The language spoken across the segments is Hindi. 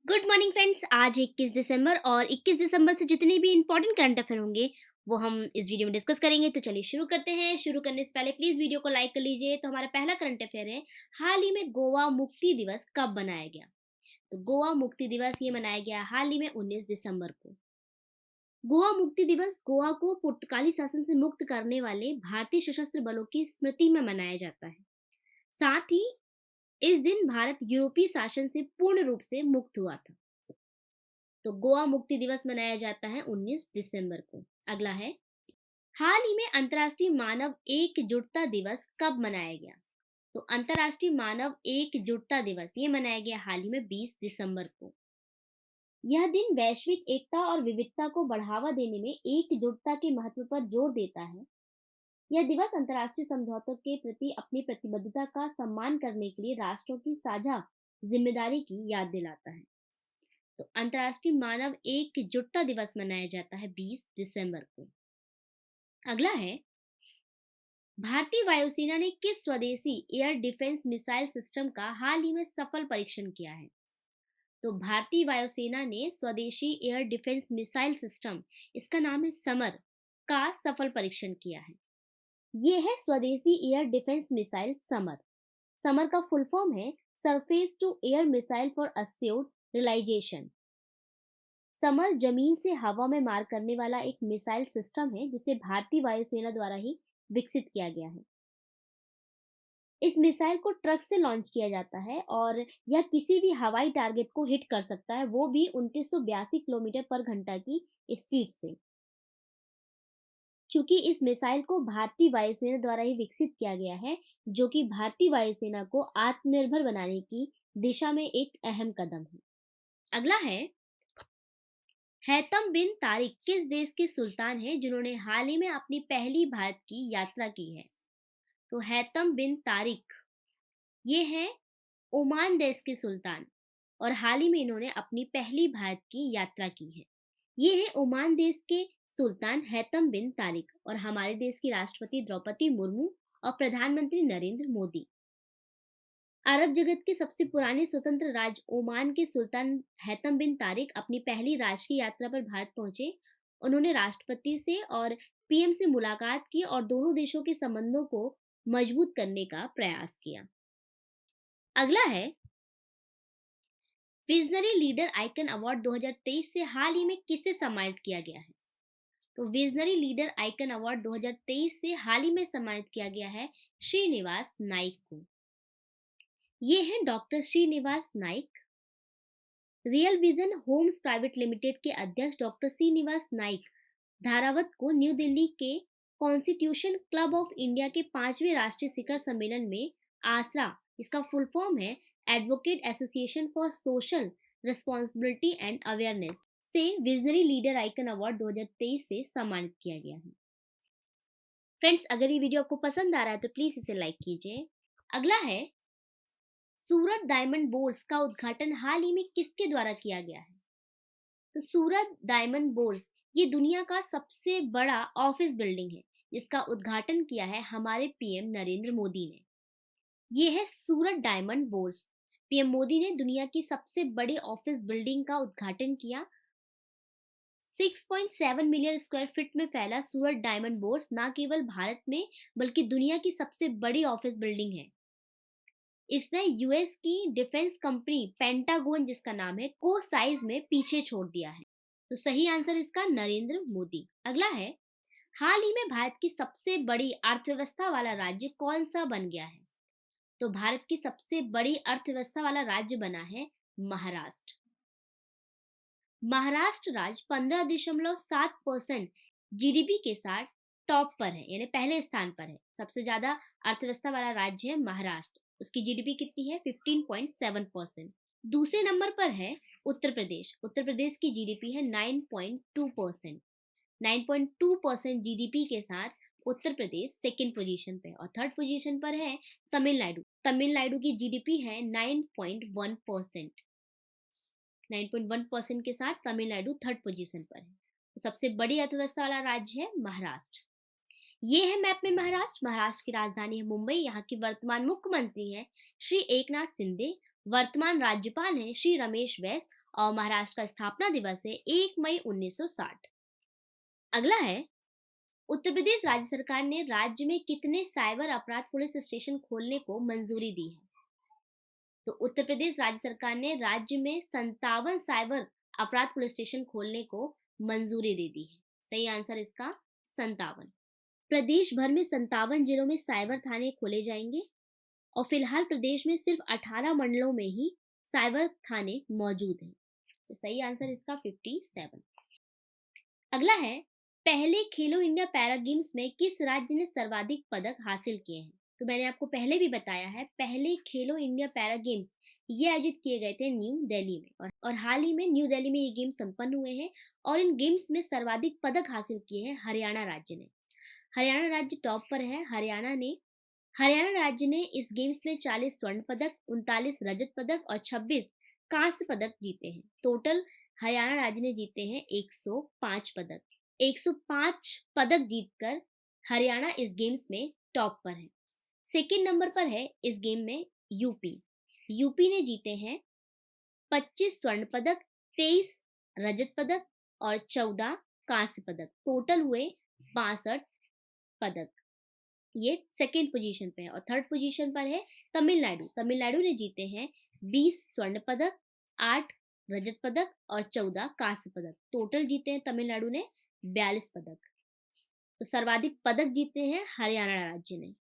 Good morning friends. आज 21 दिसंबर और 21 दिसंबर से जितने भी इंपॉर्टेंट करंट अफेयर होंगे वो हम इस वीडियो में डिस्कस करेंगे। तो चलिए शुरू करते हैं। शुरू करने से पहले प्लीज वीडियो को लाइक कर लीजिए। तो हमारा पहला करंट अफेयर है, हाल ही में गोवा मुक्ति दिवस कब मनाया गया? तो गोवा मुक्ति दिवस ये मनाया गया हाल ही में 19 दिसंबर को। गोवा मुक्ति दिवस गोवा को पुर्तगाली शासन से मुक्त करने वाले भारतीय सशस्त्र बलों की स्मृति में मनाया जाता है। साथ ही इस दिन भारत यूरोपीय शासन से पूर्ण रूप से मुक्त हुआ था। तो गोवा मुक्ति दिवस मनाया जाता है 19 दिसंबर को। अगला है, हाल ही में अंतर्राष्ट्रीय मानव एकजुटता दिवस कब मनाया गया? तो अंतर्राष्ट्रीय मानव एकजुटता दिवस ये मनाया गया हाल ही में 20 दिसंबर को। यह दिन वैश्विक एकता और विविधता को बढ़ावा देने में एकजुटता के महत्व पर जोर देता है। यह दिवस अंतर्राष्ट्रीय समझौतों के प्रति अपनी प्रतिबद्धता का सम्मान करने के लिए राष्ट्रों की साझा जिम्मेदारी की याद दिलाता है। तो अंतर्राष्ट्रीय मानव एकजुटता दिवस मनाया जाता है 20 दिसंबर को। अगला है, भारतीय वायुसेना ने किस स्वदेशी एयर डिफेंस मिसाइल सिस्टम का हाल ही में सफल परीक्षण किया है? तो भारतीय वायुसेना ने स्वदेशी एयर डिफेंस मिसाइल सिस्टम, इसका नाम है समर, का सफल परीक्षण किया है। ये है स्वदेशी air defence missile SAMAR. SAMAR का फुल फॉर्म है surface to air missile for assured realization. SAMAR जमीन से हवा में मार करने वाला एक मिसाइल सिस्टम है जिसे भारतीय वायुसेना द्वारा ही विकसित किया गया है। इस मिसाइल को ट्रक से लॉन्च किया जाता है और यह किसी भी हवाई टारगेट को हिट कर सकता है, वो भी 2982 किलोमीटर पर घंटा की स्पीड से। चूंकि इस मिसाइल को भारतीय वायुसेना द्वारा ही विकसित किया गया है, जो कि भारतीय वायुसेना को आत्मनिर्भर बनाने की दिशा में एक अहम कदम है। अगला है, हैतम बिन तारिक किस देश के सुल्तान हैं जिन्होंने हाल ही में अपनी पहली भारत की यात्रा की है? तो हैतम बिन तारिक ये हैं ओमान देश के सुल्तान और हाल ही में इन्होंने अपनी पहली भारत की यात्रा की है। ये है ओमान देश के सुल्तान हैतम बिन तारिक और हमारे देश की राष्ट्रपति द्रौपदी मुर्मू और प्रधानमंत्री नरेंद्र मोदी। अरब जगत के सबसे पुराने स्वतंत्र राज्य ओमान के सुल्तान हैतम बिन तारिक अपनी पहली राष्ट्रीय यात्रा पर भारत पहुंचे। उन्होंने राष्ट्रपति से और पीएम से मुलाकात की और दोनों देशों के संबंधों को मजबूत करने का प्रयास किया। अगला है, विजनरी लीडर आइकन अवार्ड 2023 से हाल ही में किसे सम्मानित किया गया है? तो विजनरी लीडर आइकन अवार्ड 2023 से हाल ही में सम्मानित किया गया है श्रीनिवास नाइक को। ये हैं doctor Shrinivas Naik. Real vision homes private limited के अध्यक्ष डॉक्टर श्रीनिवास नाइक धारावत को न्यू दिल्ली के कॉन्स्टिट्यूशन क्लब ऑफ इंडिया के 5वें राष्ट्रीय शिखर सम्मेलन में आसरा, इसका फुल फॉर्म है advocate association for social responsibility and awareness, से विजनरी लीडर आइकन अवार्ड 2023 से सम्मानित किया गया है। फ्रेंड्स, अगर ये वीडियो आपको पसंद आ रहा है तो प्लीज इसे लाइक कीजिए। अगला है, सूरत डायमंड बोर्स का उद्घाटन हाल ही में किसके द्वारा किया गया है? तो सूरत डायमंड बोर्स ये दुनिया का सबसे बड़ा ऑफिस बिल्डिंग है जिसका उद्घाटन किया है हमारे पीएम नरेंद्र मोदी ने। ये है सूरत डायमंड बोर्स। पीएम मोदी ने दुनिया की सबसे बड़ी ऑफिस बिल्डिंग का उद्घाटन किया। 6.7 मिलियन स्क्वायर फीट में फैला सूरत डायमंड बोर्स न केवल भारत में बल्कि दुनिया की सबसे बड़ी ऑफिस बिल्डिंग है। इसने यूएस की डिफेंस कंपनी पेंटागोन, जिसका नाम है, को साइज में पीछे छोड़ दिया है। तो सही आंसर इसका नरेंद्र मोदी। अगला है, हाल ही में भारत की सबसे बड़ी अर्थव्यवस्था वाला राज्य कौन सा बन गया है? तो भारत की सबसे बड़ी अर्थव्यवस्था वाला राज्य बना है महाराष्ट्र। महाराष्ट्र राज्य 15.7% जीडीपी के साथ टॉप पर है, यानी पहले स्थान पर है। सबसे ज्यादा अर्थव्यवस्था वाला राज्य है महाराष्ट्र। उसकी जीडीपी कितनी है? 15.7%। दूसरे नंबर पर है उत्तर प्रदेश। उत्तर प्रदेश की जीडीपी है 9.2%। 9.2% जीडीपी के साथ उत्तर प्रदेश सेकंड पोजीशन पे और थर्ड पोजीशन पर है तमिलनाडु। तमिलनाडु की जीडीपी है 9.1%। 9.1% के साथ तमिलनाडु थर्ड पोजीशन पर है। तो सबसे बड़ी अर्थव्यवस्था वाला राज्य है महाराष्ट्र। ये है मैप में महाराष्ट्र। महाराष्ट्र की राजधानी है मुंबई। यहाँ की वर्तमान मुख्यमंत्री हैं श्री एकनाथ शिंदे। वर्तमान राज्यपाल हैं श्री रमेश बैस और महाराष्ट्र का स्थापना दिवस है 1 मई 1960। अगला है, उत्तर प्रदेश राज्य सरकार ने राज्य में कितने साइबर अपराध पुलिस स्टेशन खोलने को मंजूरी दी है? तो उत्तर प्रदेश राज्य सरकार ने राज्य में 57 साइबर अपराध पुलिस स्टेशन खोलने को मंजूरी दे दी है। सही आंसर इसका 57। प्रदेश भर में 57 जिलों में साइबर थाने खोले जाएंगे और फिलहाल प्रदेश में सिर्फ 18 मंडलों में ही साइबर थाने मौजूद हैं। तो सही आंसर इसका 57। अगला है, पहले खेलो इंडिया पैरा गेम्स में किस राज्य ने सर्वाधिक पदक हासिल किए हैं? तो मैंने आपको पहले भी बताया है, पहले खेलो इंडिया पैरा गेम्स ये आयोजित किए गए थे न्यू दिल्ली में, और हाल ही में न्यू दिल्ली में ये गेम संपन्न हुए हैं और इन गेम्स में सर्वाधिक पदक हासिल किए हैं हरियाणा राज्य ने। हरियाणा राज्य टॉप पर है। हरियाणा राज्य ने इस गेम्स में 40 स्वर्ण पदक, 39 रजत पदक और 26 कांस्य पदक जीते हैं। टोटल हरियाणा राज्य ने जीते हैं 105 पदक। 105 पदक जीतकर हरियाणा इस गेम्स में टॉप पर है। सेकंड नंबर पर है इस गेम में यूपी। यूपी ने जीते हैं 25 स्वर्ण पदक, 23 रजत पदक और 14 कांस्य पदक। टोटल हुए 62 पदक। ये सेकेंड पोजीशन पे है। और थर्ड पोजीशन पर है तमिलनाडु। तमिलनाडु ने जीते हैं 20 स्वर्ण पदक, 8 रजत पदक और 14 कांस्य पदक। टोटल जीते हैं तमिलनाडु ने 42 पदक। तो सर्वाधिक पदक जीते हैं हरियाणा राज्य ने।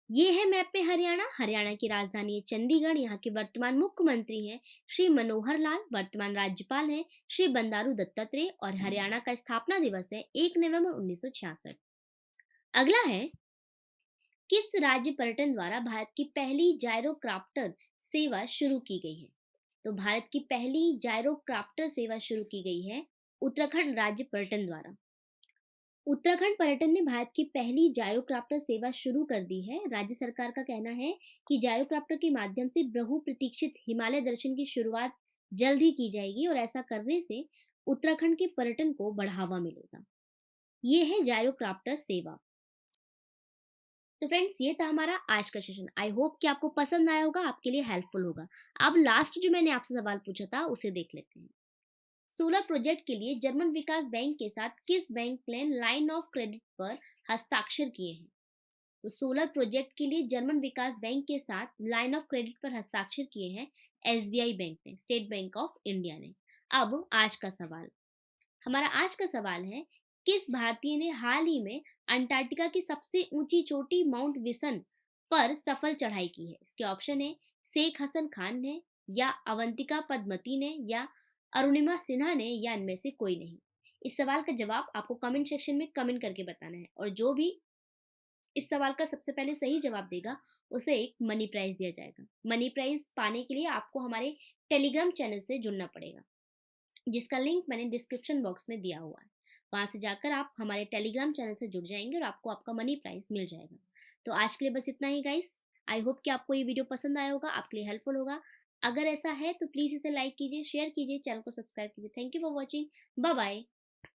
ये है मैप पे हरियाणा। हरियाणा की राजधानी है चंडीगढ़। यहाँ के वर्तमान मुख्यमंत्री हैं श्री मनोहर लाल, वर्तमान राज्यपाल हैं श्री बंडारू दत्तात्रेय और हरियाणा का स्थापना दिवस है 1 नवंबर 1966। अगला है, किस राज्य पर्यटन द्वारा भारत की पहली जायरोक्राफ्टर सेवा शुरू की गई है? तो भारत की पहली जायरोक्राफ्टर सेवा शुरू की गई है उत्तराखंड राज्य पर्यटन द्वारा। उत्तराखंड पर्यटन ने भारत की पहली जायरोक्राफ्टर सेवा शुरू कर दी है। राज्य सरकार का कहना है कि जायरोक्राफ्टर के माध्यम से बहु प्रतीक्षित हिमालय दर्शन की शुरुआत जल्द ही की जाएगी और ऐसा करने से उत्तराखंड के पर्यटन को बढ़ावा मिलेगा। ये है जायरोक्राफ्टर सेवा। तो फ्रेंड्स, ये था हमारा आज का सेशन। आई होप कि आपको पसंद आया होगा, आपके लिए हेल्पफुल होगा। अब लास्ट जो मैंने आपसे सवाल पूछा था उसे देख लेते हैं। सोलर प्रोजेक्ट के लिए जर्मन विकास बैंक के साथ किस बैंक ने लाइन ऑफ क्रेडिट पर हस्ताक्षर किए हैं? तो सोलर प्रोजेक्ट के लिए जर्मन विकास बैंक के साथ लाइन ऑफ क्रेडिट पर हस्ताक्षर किए हैं एसबीआई बैंक ने, स्टेट बैंक ऑफ इंडिया ने। अब आज का सवाल, हमारा आज का सवाल है, किस भारतीय ने हाल ही में अंटार्कटिका की सबसे ऊंची चोटी माउंट विसन पर सफल चढ़ाई की है? इसके ऑप्शन है शेख हसन खान ने, या अवंतिका पद्मती ने, या अरुणिमा सिन्हा ने, या इनमें से कोई नहीं। इस सवाल का जवाब आपको कमेंट सेक्शन में कमेंट करके बताना है और जो भी इस सवाल का सबसे पहले सही जवाब देगा उसे एक मनी प्राइज दिया जाएगा। मनी प्राइज पाने के लिए आपको हमारे टेलीग्राम चैनल से जुड़ना पड़ेगा, जिसका लिंक मैंने डिस्क्रिप्शन बॉक्स में दिया हुआ है। वहां से जाकर आप हमारे टेलीग्राम चैनल से जुड़ जाएंगे और आपको आपका मनी प्राइस मिल जाएगा। तो आज के लिए बस इतना ही गाइस। आई होप कि आपको ये वीडियो पसंद आया होगा, आपके लिए हेल्पफुल होगा। अगर ऐसा है तो प्लीज इसे लाइक कीजिए, शेयर कीजिए, चैनल को सब्सक्राइब कीजिए। Thank you for watching. Bye bye.